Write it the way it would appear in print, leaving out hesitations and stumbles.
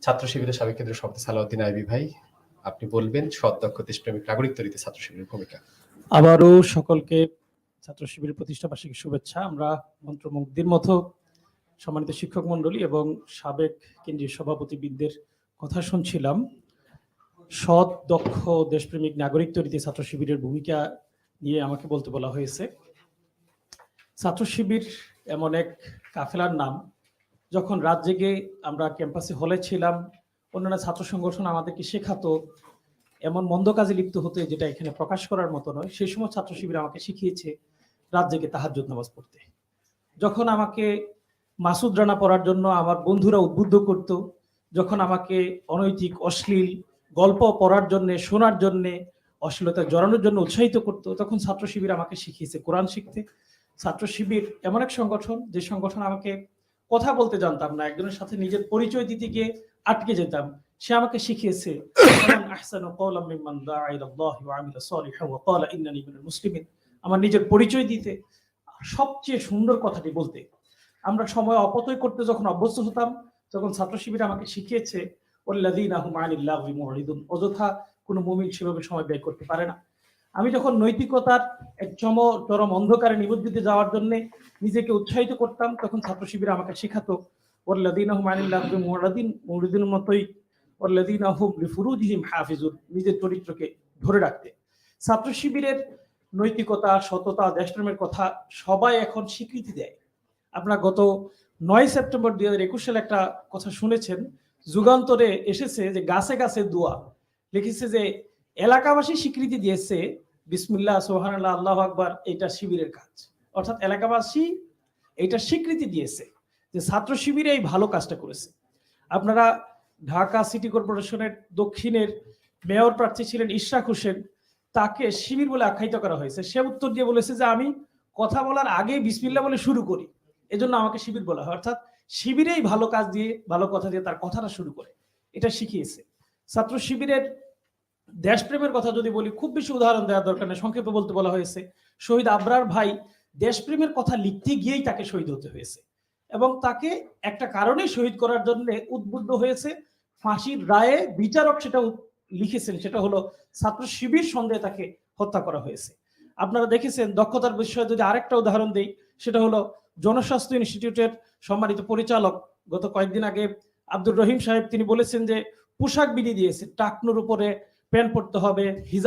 ছাত্র শিবিরের সাবেক কেন্দ্রীয় সভাপতি সালাউদ্দিন আইবী ভাই, আপনি বলবেন সৎ দক্ষ দেশপ্রেমিক নাগরিক তৈরিতে ছাত্র শিবিরের ভূমিকা। আবারও সকলকে ছাত্র শিবিরের প্রতিষ্ঠা বার্ষিকী শুভেচ্ছা। আমরা মন্ত্রমুগ্ধের মতো সম্মানিত শিক্ষক মন্ডলী এবং সাবেক কেন্দ্রীয় সভাপতিবৃন্দের কথা শুনছিলাম। সৎ দক্ষ দেশপ্রেমিক নাগরিক তৈরিতে ছাত্র শিবিরের ভূমিকা নিয়ে আমাকে বলতে বলা হয়েছে। ছাত্র শিবির এমন এক কাফেলার নাম, যখন রাত জেগে আমরা ক্যাম্পাসে হলে ছিলাম, অন্যান্য ছাত্র সংগঠন আমাদেরকে শেখাতো এমন মন্দ কাজে লিপ্ত হতে যেটা এখানে প্রকাশ করার মতো নয়। সেই সময় ছাত্র শিবির আমাকে শিখিয়েছে রাত জেগে তাহাজ্জুদ নামাজ পড়তে। যখন আমাকে মাসুদ রানা পড়ার জন্য আমার বন্ধুরা উদ্বুদ্ধ করত, যখন আমাকে অনৈতিক অশ্লীল গল্প পড়ার জন্য, শোনার জন্য, অশ্লীলতা জড়ানোর জন্য উৎসাহিত করতো, তখন ছাত্র শিবির আমাকে শিখিয়েছে কোরআন শিখতে। ছাত্র শিবির এমন এক সংগঠন, যে সংগঠন আমাকে কথা বলতে জানতাম না, একজনের সাথে নিজের পরিচয় দিতে গিয়ে আটকে যেতাম, সে আমাকে শিখিয়েছে আমার নিজের পরিচয় দিতে, সবচেয়ে সুন্দর কথাটি বলতে। আমরা সময় অপচয় করতে যখন অভ্যস্ত হতাম, তখন ছাত্র শিবির আমাকে শিখিয়েছে অযথা কোনো মুমিন সেভাবে সময় ব্যয় করতে পারে না। আমি যখন নৈতিকতার এক চরম অন্ধকারে নিবজ্জিত যাওয়ার জন্য নিজেকে উৎসাহিত করতাম, তখন ছাত্র শিবির আমাকে শেখাতো মতোই নিজের চরিত্রকে ধরে রাখতে। ছাত্র শিবিরের নৈতিকতা, সততা, দেশপ্রেমের কথা সবাই এখন স্বীকৃতি দেয়। আপনারা গত 9 সেপ্টেম্বর 2021 সালে একটা কথা শুনেছেন, যুগান্তরে এসেছে যে গাছে গাছে দোয়া লিখেছে যে এলাকাবাসী স্বীকৃতি দিয়েছে বিসমিল্লাহ সুবহানাল্লাহ আল্লাহু আকবার, এটা শিবিরের কাজ। অর্থাৎ এলাকাবাসী এটা স্বীকৃতি দিয়েছে যে ছাত্র শিবির এই ভালো কাজটা করেছে। আপনারা ঢাকা সিটি কর্পোরেশনের দক্ষিণের মেয়র প্রার্থী ছিলেন ইশরাক হোসেন, তাকে শিবির বলে আখ্যায়িত করা হয়েছে। সে উত্তর দিয়ে বলেছে যে আমি কথা বলার আগে বিসমিল্লাহ বলে শুরু করি, এজন্য আমাকে শিবির বলা হয়। অর্থাৎ শিবিরেই ভালো কাজ দিয়ে, ভালো কথা দিয়ে তার কথাটা শুরু করে, এটা শিখিয়েছে। ছাত্র শিবিরের দেশপ্রেমের কথা যদি বলি, খুব বেশি উদাহরণ দেওয়ার দরকার নেই, সংক্ষেপে বলতে বলা হয়েছে। শহীদ আবরার ভাই দেশপ্রেমের কথা লিখতে গিয়েই তাকে শহীদ হতে হয়েছে, এবং তাকে একটা কারণেই শহীদ করার জন্য উদ্বুদ্ধ হয়েছে। ফাঁসির রায়ে বিচারক সেটা লিখেছেন, সেটা হলো ছাত্র শিবির সন্দেহে তাকে হত্যা করা হয়েছে। আপনারা দেখেছেন দক্ষতার বিষয়ে যদি আরেকটা উদাহরণ দেই, সেটা হলো জনস্বাস্থ্য ইনস্টিটিউটের সম্মানিত পরিচালক গত কয়েকদিন আগে আব্দুর রহিম সাহেব, তিনি বলেছেন যে পোশাক বিধি দিয়েছে, টাকনুর উপরে প্যান্ট পরতে হবে, হিজাব